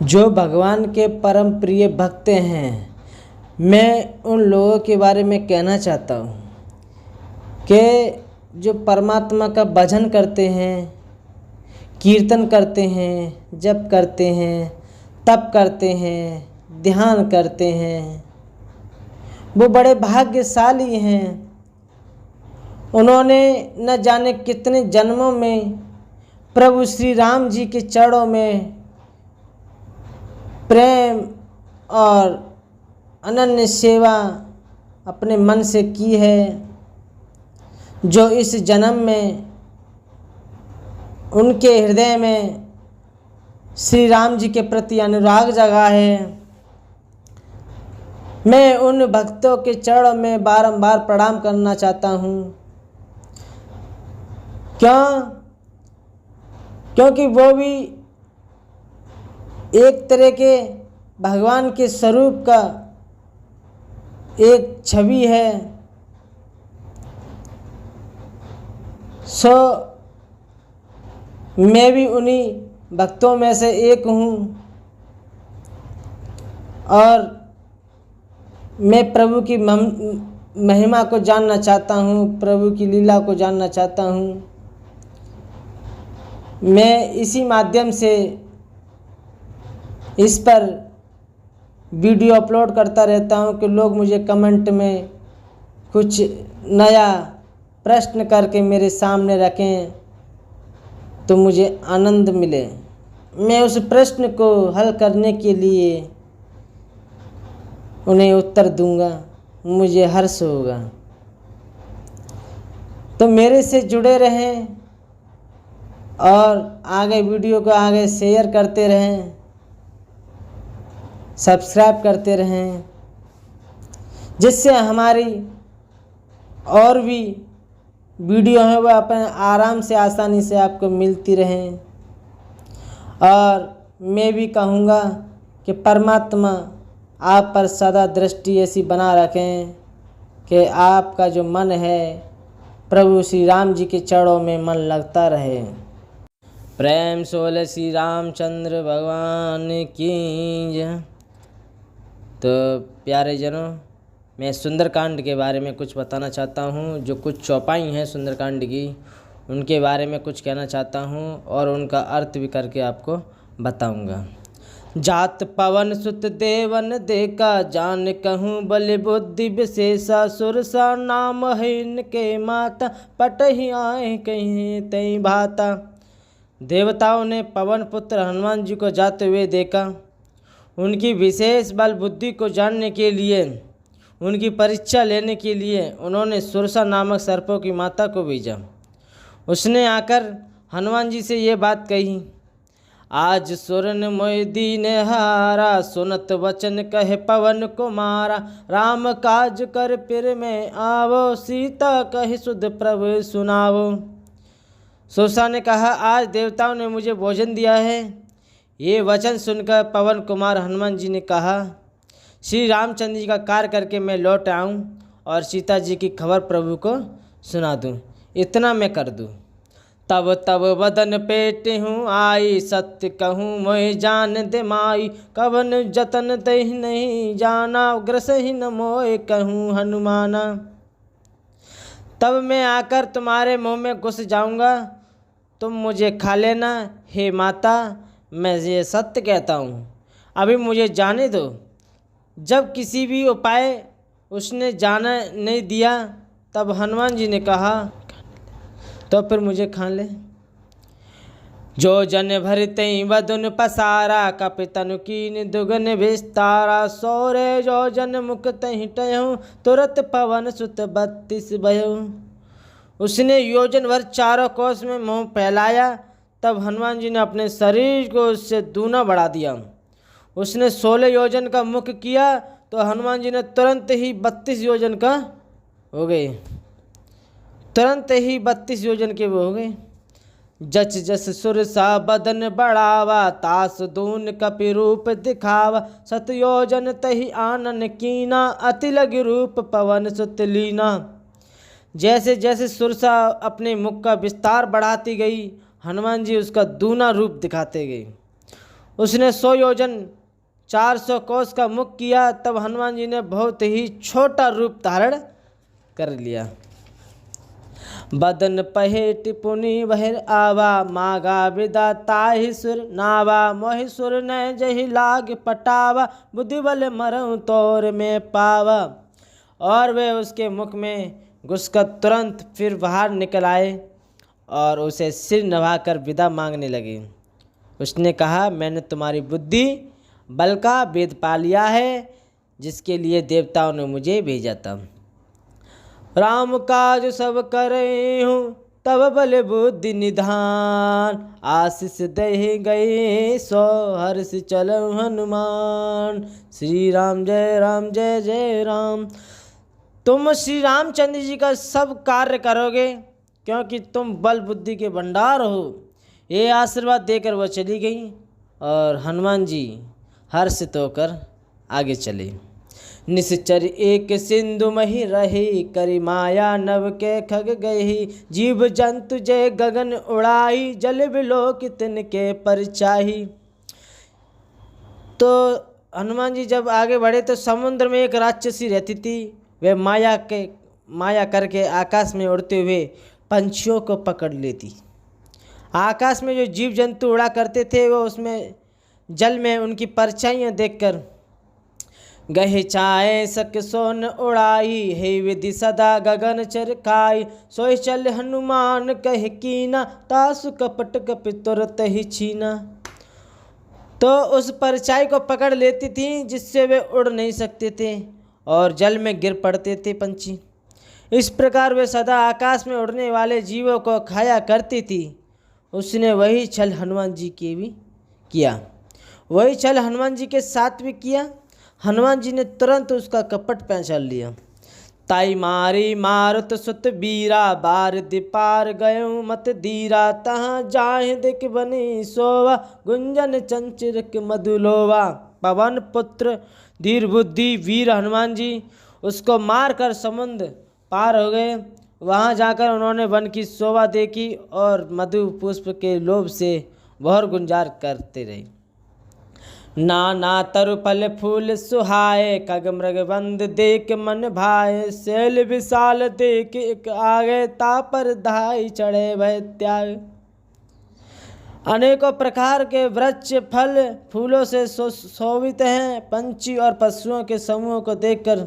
जो भगवान के परम प्रिय भक्त हैं, मैं उन लोगों के बारे में कहना चाहता हूँ कि जो परमात्मा का भजन करते हैं, कीर्तन करते हैं, जप करते हैं, तप करते हैं, ध्यान करते हैं, वो बड़े भाग्यशाली हैं। उन्होंने न जाने कितने जन्मों में प्रभु श्री राम जी के चरणों में प्रेम और अनन्य सेवा अपने मन से की है, जो इस जन्म में उनके हृदय में श्री राम जी के प्रति अनुराग जगा है। मैं उन भक्तों के चरणों में बारंबार प्रणाम करना चाहता हूँ। क्योंकि वो भी एक तरह के भगवान के स्वरूप का एक छवि है। मैं भी उन्हीं भक्तों में से एक हूँ और मैं प्रभु की महिमा को जानना चाहता हूँ, प्रभु की लीला को जानना चाहता हूँ। मैं इसी माध्यम से इस पर वीडियो अपलोड करता रहता हूँ कि लोग मुझे कमेंट में कुछ नया प्रश्न करके मेरे सामने रखें तो मुझे आनंद मिले। मैं उस प्रश्न को हल करने के लिए उन्हें उत्तर दूंगा, मुझे हर्ष होगा। तो मेरे से जुड़े रहें और आगे वीडियो को आगे शेयर करते रहें, सब्सक्राइब करते रहें, जिससे हमारी और भी वीडियो है वह अपन आराम से आसानी से आपको मिलती रहें। और मैं भी कहूँगा कि परमात्मा आप पर सदा दृष्टि ऐसी बना रखें कि आपका जो मन है प्रभु श्री राम जी के चरणों में मन लगता रहे। प्रेम से बोले श्री रामचंद्र भगवान की जय। तो प्यारे जनों, मैं सुंदरकांड के बारे में कुछ बताना चाहता हूँ। जो कुछ चौपाई हैं सुंदरकांड की, उनके बारे में कुछ कहना चाहता हूँ और उनका अर्थ भी करके आपको बताऊँगा। जात पवन सुत देवन देखा, जान कहूँ बल बुद्धि विशेषा, सुरसा नाम है इनके माता, पटहि आए कहीं तई भाता। देवताओं ने पवन पुत्र हनुमान जी को जाते हुए देखा। उनकी विशेष बल बुद्धि को जानने के लिए, उनकी परीक्षा लेने के लिए उन्होंने सुरसा नामक सर्पों की माता को भेजा। उसने आकर हनुमान जी से ये बात कही, आज सुरन मोय दीन हारा, सुनत वचन कहे पवन कुमारा, राम काज कर फिर में आवो, सीता कहे सुध प्रभु सुनावो। सुरसा ने कहा, आज देवताओं ने मुझे भोजन दिया है। ये वचन सुनकर पवन कुमार हनुमान जी ने कहा, श्री रामचंद्र जी का कार्य करके मैं लौट आऊँ और सीता जी की खबर प्रभु को सुना दूँ, इतना मैं कर दूँ। तब तब बदन पेट हूँ आई, सत्य कहूँ मोह जान दे माई, कवन जतन दही नहीं जाना, ग्रसहीन मोह कहूँ हनुमाना। तब मैं आकर तुम्हारे मुँह में घुस जाऊँगा, तुम मुझे खा लेना। हे माता, मैं ये सत्य कहता हूँ, अभी मुझे जाने दो। जब किसी भी उपाय उसने जाना नहीं दिया, तब हनुमान जी ने कहा, तो फिर मुझे खा ले। जो जन भरते वदन पसारा, कपितनु कीन दुगन विस्तारा, सौरे जो जन मुख तहि टहु, तुरत पवन सुत 32 भयउ। उसने योजन भर चारों कोस में मुँह फैलाया, तब हनुमान जी ने अपने शरीर को उससे दूना बढ़ा दिया। उसने 16 योजन का मुख किया तो हनुमान जी ने तुरंत ही 32 योजन का हो गए, तुरंत ही 32 योजन के वो हो गए। जच जस सुरसा बदन बढ़ावा, तास दून कपि रूप दिखावा, सत योजन तहि आनन कीना, अति लग रूप पवन सुत लीना। जैसे जैसे सुरसा अपने मुख का विस्तार बढ़ाती गई, हनुमान जी उसका दूना रूप दिखाते गए। उसने 100 योजन 400 कोस का मुख किया, तब हनुमान जी ने बहुत ही छोटा रूप धारण कर लिया। बदन पहेट पुनि बहिर आवा, मागा विदा ताहि सुर नावा, मोहि सुर न जहि लाग पटावा, बुद्धि बल मरऊँ तोर में पावा। और वे उसके मुख में घुसकर तुरंत फिर बाहर निकल आए और उसे सिर नभाकर विदा मांगने लगे। उसने कहा, मैंने तुम्हारी बुद्धि बल का भेद पा लिया है, जिसके लिए देवताओं ने मुझे भेजा था। राम काज सब करे हूँ, तब बल बुद्धि निधान, आशीष दे गए सो हर्ष चलो हनुमान। श्री राम जय जय राम। तुम श्री रामचंद्र जी का सब कार्य करोगे, क्योंकि तुम बल बुद्धि के भंडार हो। ये आशीर्वाद देकर वह चली गई और हनुमान जी हर्षित होकर आगे चले। निश्चर एक सिंधु मही रही, करी माया नव के खग गई, जीव जंतु जय गगन उड़ाई, जल बिलोक तिनके परछाई। तो हनुमान जी जब आगे बढ़े तो समुद्र में एक राक्षसी रहती थी। वे माया करके आकाश में उड़ते हुए पंछियों को पकड़ लेती। आकाश में जो जीव जंतु उड़ा करते थे वो उसमें जल में उनकी परछाइयाँ देखकर गहे चाहे सक सोन उड़ाई, हे विधि सदा गगन चरकाई, सोई चल हनुमान कह कीना, तासु कपट कपि तुरत ही छीना। तो उस परछाई को पकड़ लेती थी, जिससे वे उड़ नहीं सकते थे और जल में गिर पड़ते थे पंछी। इस प्रकार वे सदा आकाश में उड़ने वाले जीवों को खाया करती थी। उसने वही छल हनुमान जी के भी किया, वही छल हनुमान जी के साथ भी किया। हनुमान जी ने तुरंत उसका कपट पहचान लिया। ताई मारी मारुत सुत बीरा, बार दिपार गयो मत दीरा, तहाँ जाहि दिक बनी सोवा, गुंजन चंचरक मधुलोवा। पवन पुत्र धीर बुद्धि वीर हनुमान जी उसको मार कर समुद्र पार हो गए। वहाँ जाकर उन्होंने वन की शोभा देखी और मधु पुष्प के लोभ से बहुत गुंजार करते रहे। नाना तरु फल फूल सुहाए, खग मृग बंद देख मन भाए, शैल विशाल देख एक आगे, तापर धाई चढ़े भय त्याग। अनेकों प्रकार के वृक्ष फल फूलों से शोभित हैं। पंछी और पशुओं के समूह को देखकर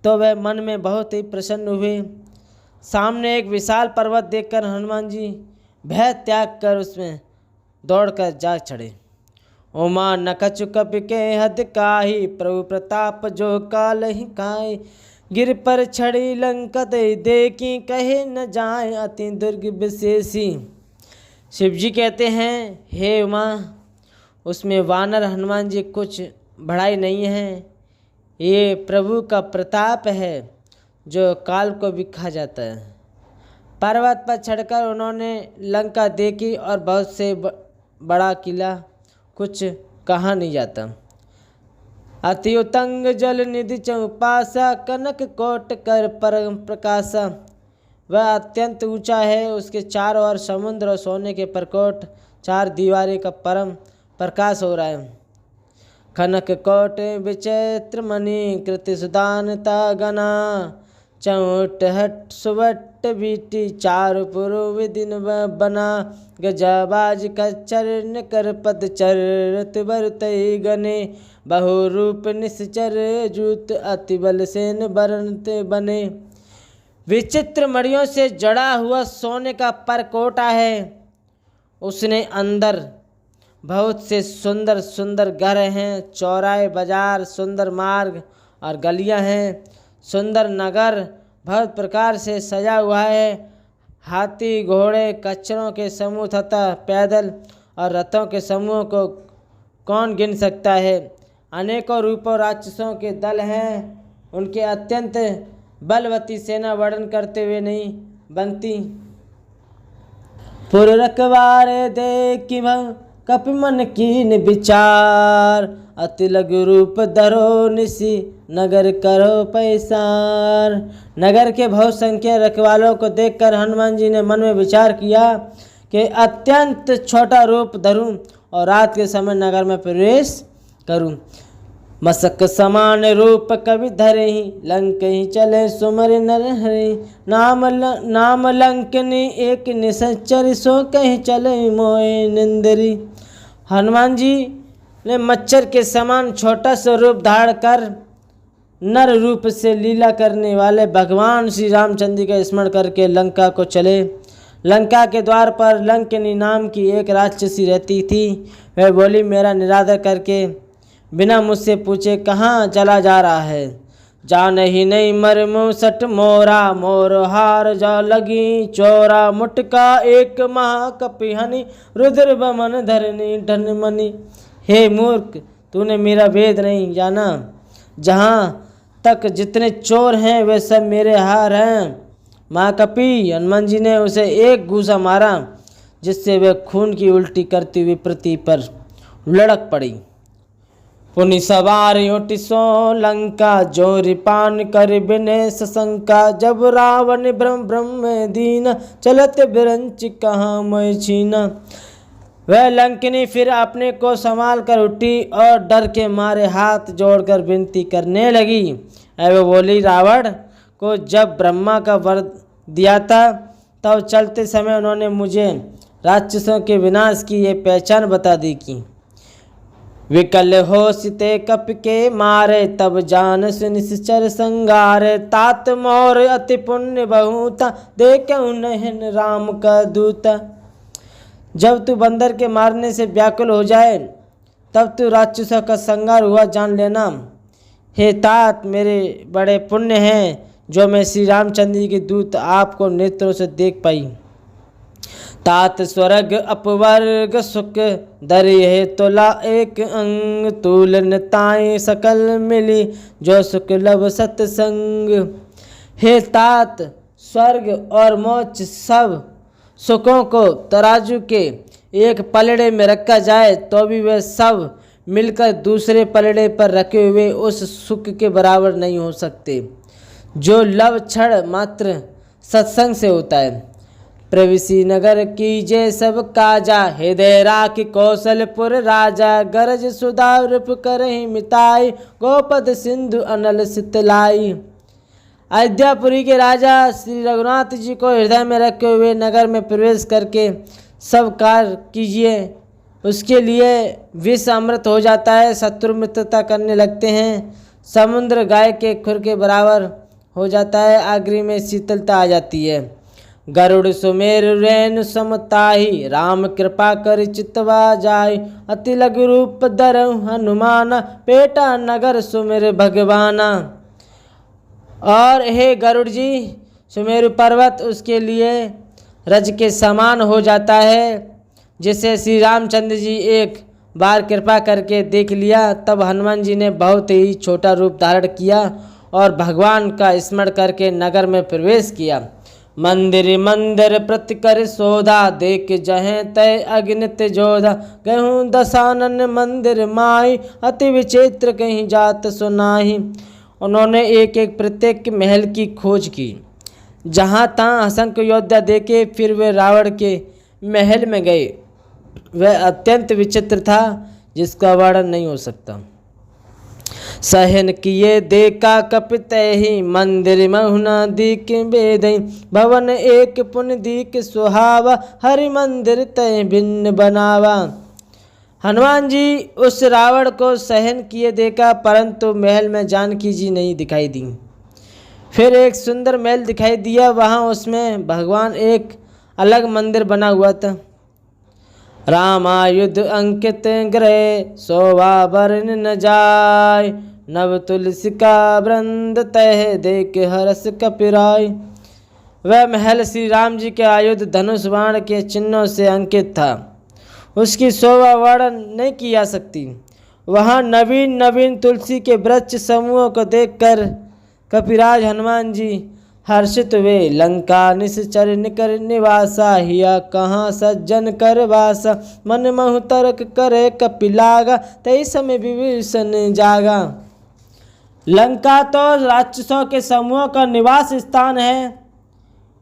तो वह मन में बहुत ही प्रसन्न हुए। सामने एक विशाल पर्वत देखकर हनुमान जी भय त्याग कर उसमें दौड़कर जा चढ़े। उमा नकछु कपि के हद काही, प्रभु प्रताप जो काल ही काई, गिर पर छड़ी लंका देखी, कहे न जाए अति दुर्ग विशेषी। शिव जी कहते हैं, हे उमा, उसमें वानर हनुमान जी कुछ बढ़ाई नहीं है। ये प्रभु का प्रताप है जो काल को भी खा जाता है। पर्वत पर चढ़कर उन्होंने लंका देखी और बहुत से बड़ा किला, कुछ कहा नहीं जाता। अति उतंग जल निधि चौपासा, कनक कोट कर परम प्रकाशा। वह अत्यंत ऊंचा है, उसके चारों ओर समुद्र और सोने के प्रकोट, 4 दीवारें का परम प्रकाश हो रहा है। खनक कोट विचित्र मणि, कृति सुदानता गना, चौट हट सुवट बीटी, चारु पुरु विदिन बना, गजाबाज कच्चर कर पद चरत बरतई गने, बहु रूप निश्चर जूत अति बल सेन बरनत बने। विचित्र मणियों से जड़ा हुआ सोने का परकोटा है। उसने अंदर बहुत से सुंदर सुंदर घर हैं, चौराहे बाजार, सुंदर मार्ग और गलियां हैं। सुंदर नगर बहुत प्रकार से सजा हुआ है। हाथी घोड़े कच्चरों के समूह तथा पैदल और रथों के समूह को कौन गिन सकता है। अनेकों रूपों राक्षसों के दल हैं। उनके अत्यंत बलवती सेना वर्णन करते हुए नहीं बनती। पुर रखवारे देखि कपि मन कीन विचार, अति लघु रूप धरो निसी नगर करो पैसार। नगर के बहुत संख्या रखवालों को देखकर हनुमान जी ने मन में विचार किया कि अत्यंत छोटा रूप धरूं और रात के समय नगर में प्रवेश करूं। मसक समान रूप कवि धरे ही, लंक ही चले सुमर नर हरे। नाम लंकनी एक निसचर, सो कहीं चले मोए निंदरी। हनुमान जी ने मच्छर के समान छोटा सा रूप धारण कर नर रूप से लीला करने वाले भगवान श्री रामचंद्र जी का स्मरण करके लंका को चले। लंका के द्वार पर लंकिनी नाम की एक राक्षसी रहती थी। वह बोली, मेरा निरादर करके बिना मुझसे पूछे कहाँ चला जा रहा है। जान ही नहीं मर मुसट मोरा, मोर हार जा लगी चोरा। मुटका एक महाकपिहनि, रुद्र बमन धरनी धनमणि। हे मूर्ख, तूने मेरा भेद नहीं जाना। जहाँ तक जितने चोर हैं वे सब मेरे हार हैं। महाकपि हनुमान जी ने उसे एक घूसा मारा, जिससे वह खून की उल्टी करती हुई पृथ्वी पर लुढ़क पड़ी। पुनि सवार उठि सो लंका, जोरि पान कर बिने सशंका। जब रावण ब्रह्म दीन, चलत बिरंच कहाँ मैं छीना। वह लंकिनी फिर अपने को संभाल कर उठी और डर के मारे हाथ जोड़कर विनती करने लगी। वह बोली, रावण को जब ब्रह्मा का वर दिया था तब चलते समय उन्होंने मुझे राक्षसों के विनाश की ये पहचान बता दी कि विकल हो सीते कप के मारे, तब जान निश्चर संगारे। तात मोर अति पुण्य बहुता, देखूं नहन राम का दूता। जब तू बंदर के मारने से व्याकुल हो जाए तब तू राक्षसों का संहार हुआ जान लेना। हे तात, मेरे बड़े पुण्य हैं जो मैं श्री रामचंद्र जी के दूत आपको नेत्रों से देख पाई। तात स्वर्ग अपवर्ग सुख, दरी है तुला एक अंग। तूल निताई सकल मिली, जो सुख लब सत्संग। हे तात, स्वर्ग और मोक्ष सब सुखों को तराजू के एक पलड़े में रखा जाए तो भी वे सब मिलकर दूसरे पलड़े पर रखे हुए उस सुख के बराबर नहीं हो सकते जो लव क्षण मात्र सत्संग से होता है। प्रविशी नगर कीजे सब काजा, हृदय राखि कौशलपुर राजा। गरज सुधा रूप करहि मिताई, गोपद सिंधु अनल सितलाई। अयोध्यापुरी के राजा श्री रघुनाथ जी को हृदय में रखे हुए नगर में प्रवेश करके सब कार्य कीजिए। उसके लिए विष अमृत हो जाता है, शत्रु मित्रता करने लगते हैं, समुद्र गाय के खुर के बराबर हो जाता है, आगरी में शीतलता आ जाती है। गरुड़ सुमेर रैन समताही, राम कृपा कर चितवा जाय। अति लघु रूप धरहु हनुमाना, पेटा नगर सुमेर भगवाना। और हे गरुड़ जी, सुमेरु पर्वत उसके लिए रज के समान हो जाता है। जिसे श्री रामचंद्र जी एक बार कृपा करके देख लिया, तब हनुमान जी ने बहुत ही छोटा रूप धारण किया और भगवान का स्मरण करके नगर में प्रवेश किया। मंदिर मंदिर प्रति कर सोधा, देख जहें तय अग्नित जोधा। गहूँ दशानन मंदिर माई, अति विचित्र कहीं जात सुनाही। उन्होंने एक एक प्रत्येक महल की खोज की, जहाँ तहाँ असंख्य योद्धा देखे। फिर वे रावण के महल में गए। वह अत्यंत विचित्र था, जिसका वर्णन नहीं हो सकता। सहन किए देखा कपित ही, मंदिर महुना दीक बेदई। भवन एक पुन दीक सुहावा, हरि मंदिर तय भिन्न बनावा। हनुमान जी उस रावण को सहन किए देखा, परंतु महल में जानकी जी नहीं दिखाई दी। फिर एक सुंदर महल दिखाई दिया, वहाँ उसमें भगवान एक अलग मंदिर बना हुआ था। रामायुध अंकित ग्रह, शोभा बरन न जाय। नव तुलसी का वृंद तह, देख हरस कपिराय। वह महल श्री राम जी के आयुध धनुष बाण के चिन्हों से अंकित था। उसकी शोभा वर्णन नहीं की जा सकती। वहाँ नवीन नवीन तुलसी के वृक्ष समूहों को देखकर कपिराज हनुमान जी हर्षित हुए। लंका निश्चर निकर निवासा, हिया कहाँ सज्जन कर वासा। मन महु तर्क करे कपिलागा, तई समय विभीषण जागा। लंका तो राक्षसों के समूह का निवास स्थान है,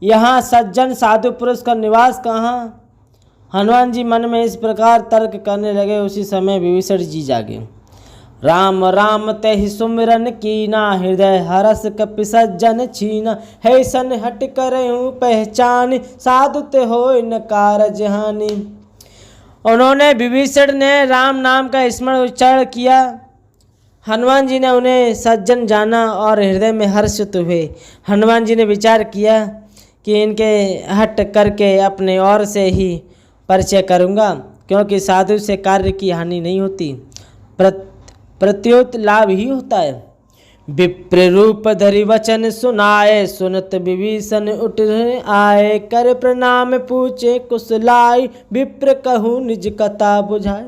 यहाँ सज्जन साधु पुरुष का निवास कहाँ। हनुमान जी मन में इस प्रकार तर्क करने लगे। उसी समय विभीषण जी जागे। राम राम तेहि सुमिरन कीना, हृदय हरस कपि सज्जन छीना। है सन हट करहूँ पहचान, साधु ते होय न कारज हानि। उन्होंने विभीषण ने राम नाम का स्मरण उच्चारण किया। हनुमान जी ने उन्हें सज्जन जाना और हृदय में हर्षित हुए। हनुमान जी ने विचार किया कि इनके हट करके अपने ओर से ही परिचय करूँगा, क्योंकि साधु से कार्य की हानि नहीं होती, प्रत्युत लाभ ही होता है। विप्र रूप धरि वचन सुनाए, सुनत विभीषण उठ आए। कर प्रणाम पूछे कुशलाई, विप्र कहूँ निज कथा बुझाए।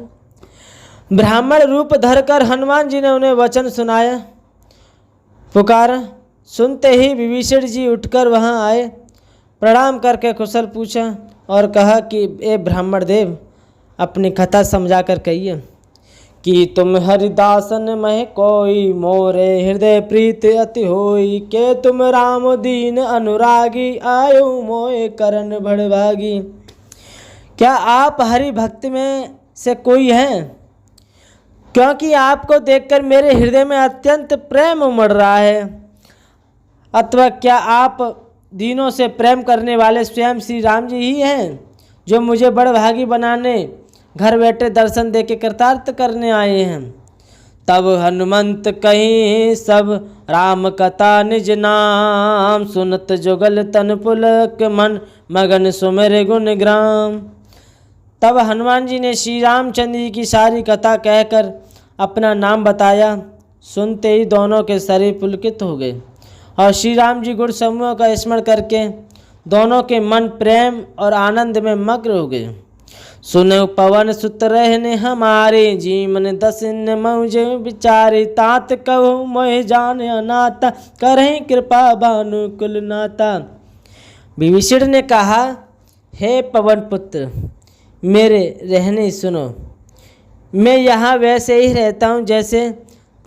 ब्राह्मण रूप धरकर हनुमान जी ने उन्हें वचन सुनाया, पुकारा। सुनते ही विभीषण जी उठकर वहां आए, प्रणाम करके कुशल पूछा और कहा कि ए ब्राह्मण देव, अपनी कथा समझाकर कहिए कि तुम हरिदासन मह कोई, मोरे हृदय प्रीत अति होई। के तुम राम दीन अनुरागी, आयो मोए करन भड़भागी। क्या आप हरि भक्त में से कोई हैं? क्योंकि आपको देखकर मेरे हृदय में अत्यंत प्रेम उमड़ रहा है। अथवा क्या आप दीनों से प्रेम करने वाले स्वयं श्री राम जी ही हैं, जो मुझे बड़भागी बनाने घर बैठे दर्शन देके कृतार्थ करने आए हैं। तब हनुमंत कहीं सब राम कथा निज नाम, सुनत जुगल तन पुलक मन, मगन सुमिर गुण ग्राम। तब हनुमान जी ने श्री रामचंद्र जी की सारी कथा कहकर अपना नाम बताया। सुनते ही दोनों के शरीर पुलकित हो गए और श्री राम जी गुण समूह का स्मरण करके दोनों के मन प्रेम और आनंद में मग्न हो गए। सुनो पवन सुत रहने हमारे, जीवन दसिन मौजे विचारे। तात कहो मोह जान अनाता, करें कृपा भानु कुल नाता। विभीषण ने कहा, हे पवन पुत्र, मेरे रहने सुनो। मैं यहाँ वैसे ही रहता हूँ जैसे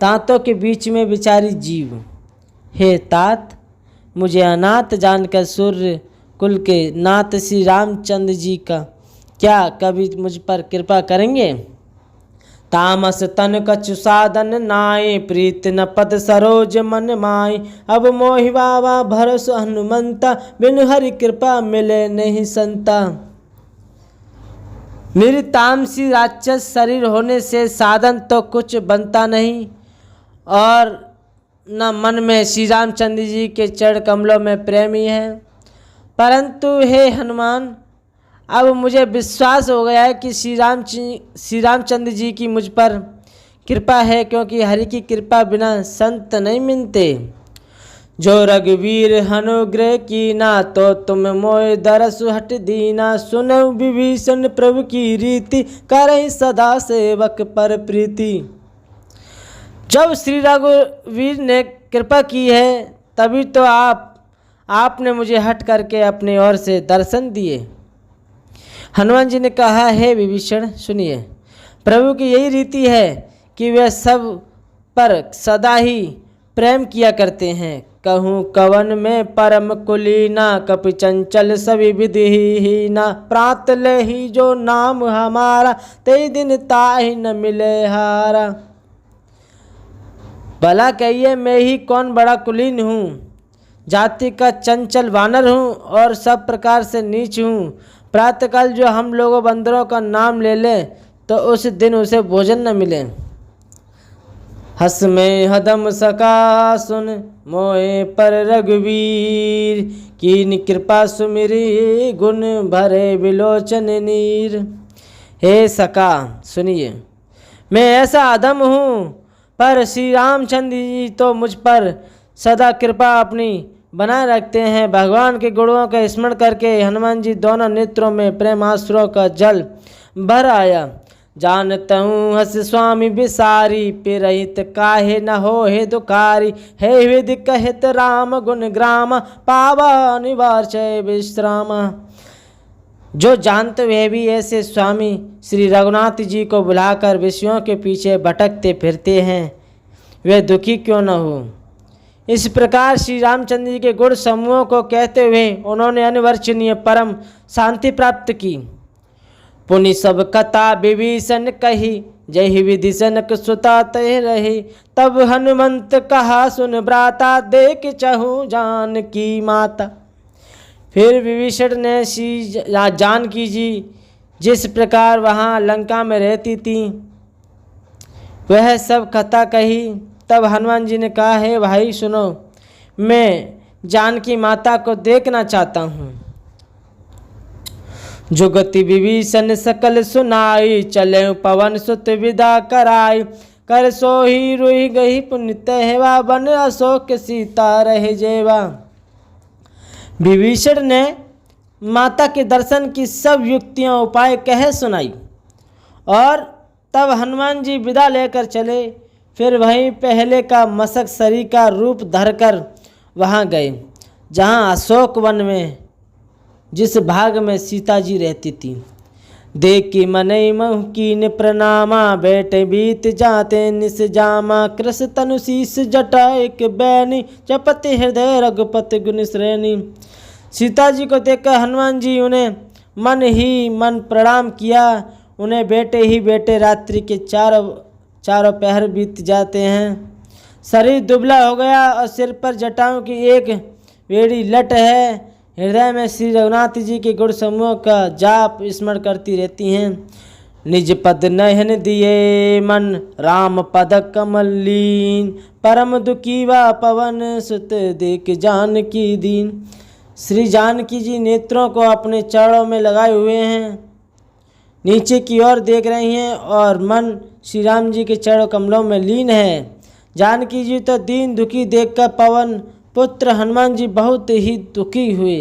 तांतों के बीच में विचारी जीव। हे तात, मुझे अनाथ जानकर सूर्य कुल के नाथ श्री रामचंद्र जी का क्या कभी मुझ पर कृपा करेंगे? तामस तन कछु साधन नाई, प्रीत न पद सरोज मन माई। अब मोहि बाबा भरोस हनुमंता, बिनु हरि कृपा मिले नहीं संता। मेरी तामसी राक्षस शरीर होने से साधन तो कुछ बनता नहीं और न मन में श्री रामचंद्र जी के चरण कमलों में प्रेम ही है। परंतु हे हनुमान, अब मुझे विश्वास हो गया है कि श्री रामचंद्र जी की मुझ पर कृपा है, क्योंकि हरि की कृपा बिना संत नहीं मिलते। जो रघुवीर अनुग्रह कीना, तो तुम मोय दरस हट दीना। सुनो विभीषण प्रभु की रीति, करहि सदा सेवक पर प्रीति। जब श्री रघुवीर ने कृपा की है तभी तो आपने मुझे हट करके अपने ओर से दर्शन दिए। हनुमान जी ने कहा, हे विभीषण सुनिए, प्रभु की यही रीति है कि वे सब पर सदा ही प्रेम किया करते हैं। कहूँ कवन में परम कुलीना, कपि चंचल सभी विधिहीना। प्रात ले ही जो नाम हमारा, ते दिन ताहि न मिले हारा। भला कहिए, मैं ही कौन बड़ा कुलीन हूँ, जाति का चंचल वानर हूँ और सब प्रकार से नीच हूँ। प्रातःकाल जो हम लोगों बंदरों का नाम ले ले तो उस दिन उसे भोजन न मिले। हस में हदम सका सुन, मोए पर रघुवीर। कीन कृपा सुमिरी, गुण भरे विलोचन नीर। हे सका सुनिए, मैं ऐसा अधम हूँ, पर श्री रामचंद्र जी तो मुझ पर सदा कृपा अपनी बनाए रखते हैं। भगवान के गुणों का स्मरण करके हनुमान जी दोनों नेत्रों में प्रेमाश्रुओं का जल भर आया। जानता हूँ हस स्वामी बिसारी, पिरहित काहे न हो हे दुखारी। हे विधि कहित राम गुण ग्राम, पावा निवार्चय विश्रामा। जो जानते हुए भी ऐसे स्वामी श्री रघुनाथ जी को बुलाकर विषयों के पीछे भटकते फिरते हैं, वे दुखी क्यों न हो। इस प्रकार श्री रामचंद्र जी के गुण समूहों को कहते हुए उन्होंने अनिवर्चनीय परम शांति प्राप्त की। पुनि सब कथा विभीषण कही, जय विधिशनक सुता तय रही। तब हनुमंत कहा सुन भ्राता, देख चहु जानकी माता। फिर विभीषण ने जानकी जी जिस प्रकार वहाँ लंका में रहती थी वह सब कथा कही। तब हनुमान जी ने कहा, हे भाई सुनो, मैं जानकी माता को देखना चाहता हूँ। जुगति विभीषण सकल सुनाई, चले पवन सुत विदा कराई। कर सोही रुई गई पुनित हेवा, बन अशोक सीता रह जेवा। विभीषण ने माता के दर्शन की सब युक्तियां उपाय कह सुनाई और तब हनुमान जी विदा लेकर चले। फिर वहीं पहले का मशक शरीर का रूप धरकर वहाँ गए जहाँ अशोक वन में जिस भाग में सीता जी रहती थी। देख की मनई महु कीन प्रणामा, बैठे बीत जाते निस जामा। कृष तनु शीस जटा एक बैनी, जपति हृदय रघुपति गुण श्रेणी। सीता जी को देखकर हनुमान जी उन्हें मन ही मन प्रणाम किया। उन्हें बेटे ही बेटे रात्रि के चारों पहर बीत जाते हैं। शरीर दुबला हो गया और सिर पर जटाओं की एक बेड़ी लट है। हृदय में श्री रघुनाथ जी के गुण समूह का जाप स्मरण करती रहती हैं। निज पद नयन दिए मन, राम पद कमल लीन। परम दुखी वा पवन सुत, देख जानकी दीन। श्री जानकी जी नेत्रों को अपने चरणों में लगाए हुए हैं, नीचे की ओर देख रही हैं और मन श्री राम जी के चरण कमलों में लीन है। जानकी जी तो दीन दुखी देखकर पवन पुत्र हनुमान जी बहुत ही दुखी हुए।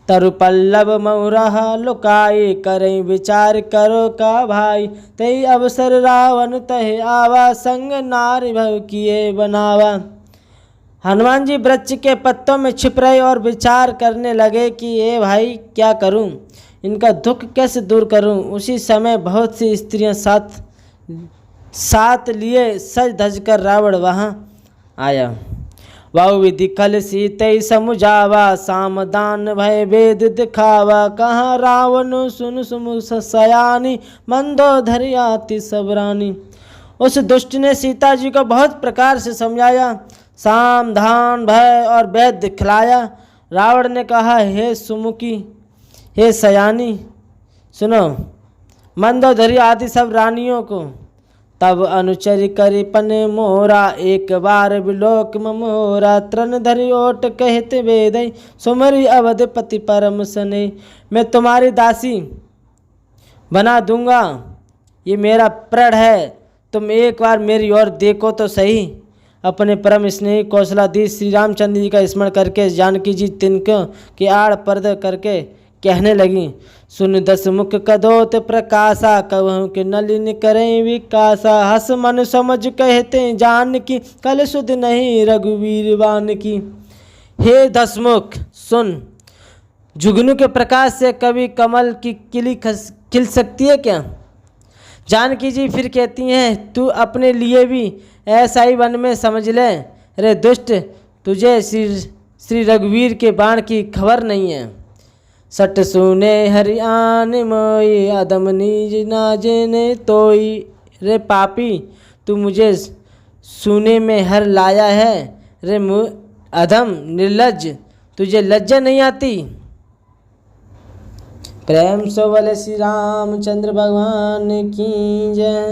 तरु पल्लव मऊरहा लुकाए, करें विचार करो का भाई। तई अवसर रावण तहे आवा, संग नारी भव किए बनावा। हनुमान जी वृक्ष के पत्तों में छिप रहे और विचार करने लगे कि ये भाई क्या करूं, इनका दुख कैसे दूर करूं। उसी समय बहुत सी स्त्रियां साथ लिए सज धज कर रावण वहाँ आया। वाहु विधि खल सीतई समुझावा, सामदान भय वेद दिखावा। कहाँ रावण सुन सुमुख सयानी, मंदोदरी आति सबरानी। उस दुष्ट ने सीता जी को बहुत प्रकार से समझाया, साम धान भय और वेद दिखलाया। रावण ने कहा, हे सुमुखी, हे सयानी, सुनो मंदोदरी आदि सब रानियों को। तब अनुचरि करि पने मोरा, एक बार विलोक मोरा। तृण धरि ओट कहते वेदई, सुमरि अवधपति परम सने। मैं तुम्हारी दासी बना दूंगा, ये मेरा प्रण है। तुम एक बार मेरी ओर देखो तो सही। अपने परम स्नेही कौशलाधीश श्री रामचंद्र जी का स्मरण करके जानकी जी तिनकों की आड़ पर्द करके कहने लगी, सुन दस मुख कदोत प्रकाशा, कहूँ के नलिन करें विकासा। हस मन समझ कहते जानकी, कल सुध नहीं रघुवीर बान की। हे दसमुख सुन, जुगनू के प्रकाश से कभी कमल की किली खिल सकती है क्या। जानकी जी फिर कहती हैं, तू अपने लिए भी ऐसा ही वन में समझ ले। रे दुष्ट, तुझे श्री रघुवीर के बाण की खबर नहीं है। सट सुने हरियान मोई, अदम नीज नाजेने तोई। रे पापी, तू मुझे सुने में हर लाया है। रे अधम निर्लज्ज, तुझे लज्जा नहीं आती। प्रेम से बोले श्री रामचंद्र भगवान की जय।